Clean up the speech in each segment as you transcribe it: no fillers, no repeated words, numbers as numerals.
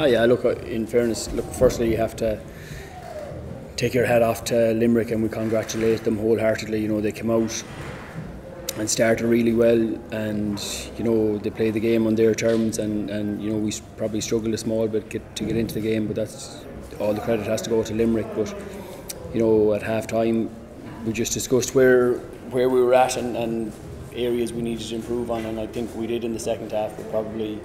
Yeah, look, in fairness, look, firstly you have to take your hat off to Limerick, and we congratulate them wholeheartedly. You know, they came out and started really well, and you know, they played the game on their terms, and you know, we probably struggled a small bit to get into the game, but that's all the credit has to go to Limerick. But you know, at half time we just discussed where we were at and areas we needed to improve on, and I think we did in the second half. But probably,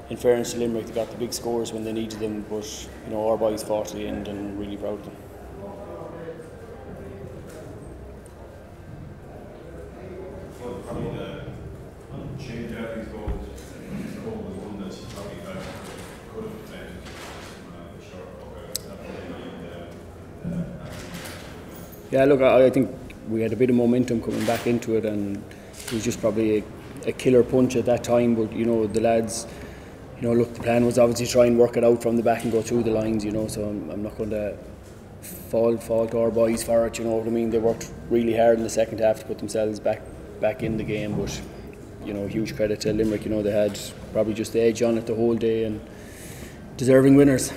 in fairness to Limerick, they got the big scores when they needed them, but you know, our boys fought to the end, and really proud of them. Yeah, look, I think we had a bit of momentum coming back into it, and it was just probably a killer punch at that time. But you know, the lads, you know, look, the plan was obviously try and work it out from the back and go through the lines. You know, so I'm not going to fall to our boys for it. You know what I mean? They worked really hard in the second half to put themselves back in the game. But you know, huge credit to Limerick. You know, they had probably just the edge on it the whole day, and deserving winners.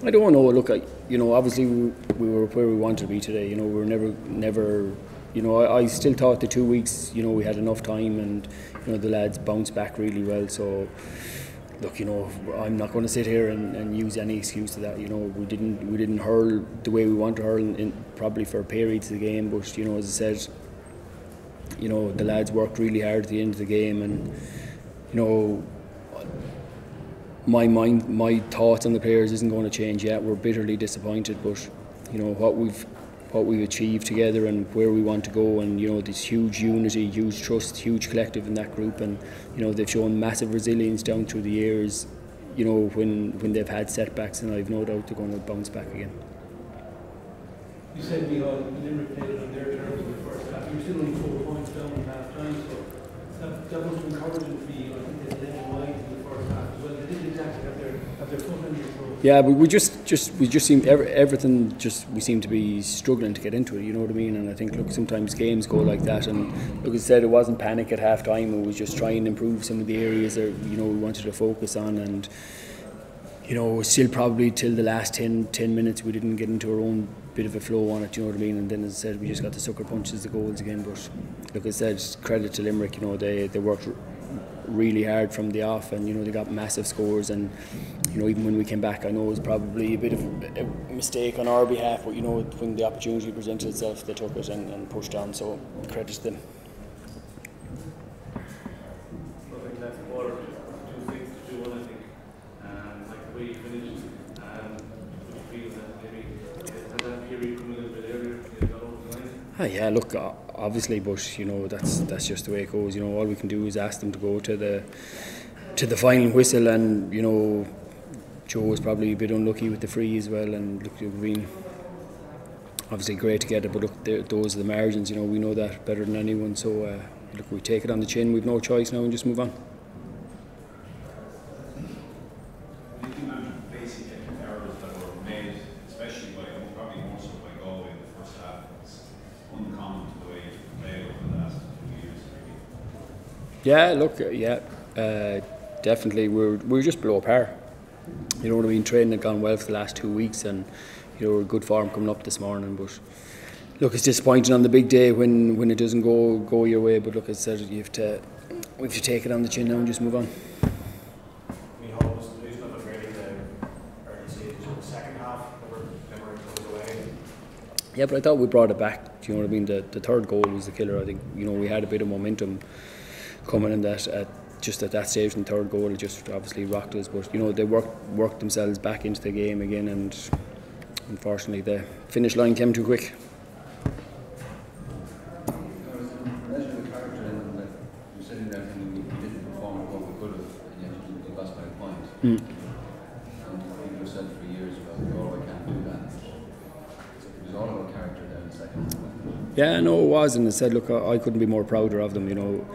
I don't know. Look, you know, obviously we were where we wanted to be today. You know, we were never. You know, I still thought the 2 weeks, you know, we had enough time, and you know, the lads bounced back really well. So, look, you know, I'm not going to sit here and use any excuse to that. You know, we didn't hurl the way we want to hurl in probably for periods of the game. But you know, as I said, you know, the lads worked really hard at the end of the game, and you know, my thoughts on the players isn't going to change yet. We're bitterly disappointed, but you know, what we've achieved together and where we want to go, and you know, this huge unity, huge trust, huge collective in that group, and you know, they've shown massive resilience down through the years. You know, when they've had setbacks, and I've no doubt they're going to bounce back again. You said Limerick played it on their terms in the first half. You were still only 4 points down in half time, so that must be encouraging for you. I think they led wide in the first half as well. They didn't exactly have their foot in the throat. Yeah, but we just seem everything we seem to be struggling to get into it. You know what I mean? And I think, look, sometimes games go like that. And like I said, it wasn't panic at half time. It was just trying and improve some of the areas that, you know, we wanted to focus on. And you know, still probably till the last 10 minutes we didn't get into our own bit of a flow on it, you know what I mean? And then, as I said, we just got the sucker punches, the goals again. But like I said, credit to Limerick, you know, they worked really hard from the off, and you know, they got massive scores. And you know, even when we came back, I know it was probably a bit of a mistake on our behalf, but you know, when the opportunity presented itself, they took it and pushed on, so credit to them. Yeah, look, obviously, but you know, that's just the way it goes. You know, all we can do is ask them to go to the final whistle, and you know, Joe was probably a bit unlucky with the free as well. And look, it would have been obviously great to get it, but look, those are the margins. You know, we know that better than anyone. So look, we take it on the chin. We've no choice now, and just move on. Yeah, look, definitely we're just below par. You know what I mean? Training had gone well for the last 2 weeks, and you know, we're good form coming up this morning. But look, it's disappointing on the big day when it doesn't go your way. But look, as I said, we have to take it on the chin now and just move on. Yeah, but I thought we brought it back. Do you know what I mean? The third goal was the killer. I think, you know, we had a bit of momentum coming in that at that stage in the third goal. It just obviously rocked us, but you know, they worked themselves back into the game again, and unfortunately the finish line came too quick. Yeah, no, it was, and I said, look, I couldn't be more prouder of them. You know,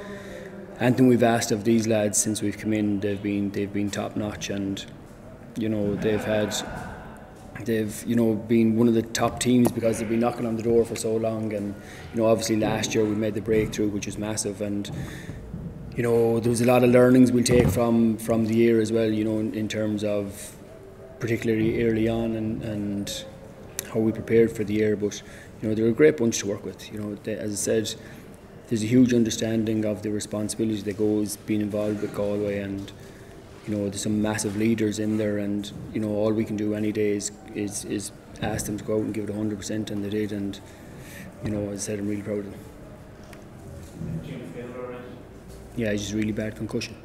anything we've asked of these lads since we've come in, they've been top notch, and you know, they've had they've been one of the top teams because they've been knocking on the door for so long, and obviously last year we made the breakthrough, which was massive, and there was a lot of learnings we'll take from the year as well, in terms of particularly early on and how we prepared for the year. But they're a great bunch to work with. As I said, there's a huge understanding of the responsibility that goes being involved with Galway, and there's some massive leaders in there, and all we can do any day is ask them to go out and give it 100%, and they did. And as I said, I'm really proud of them. Jim Taylor, right? Yeah, he's just really bad concussion.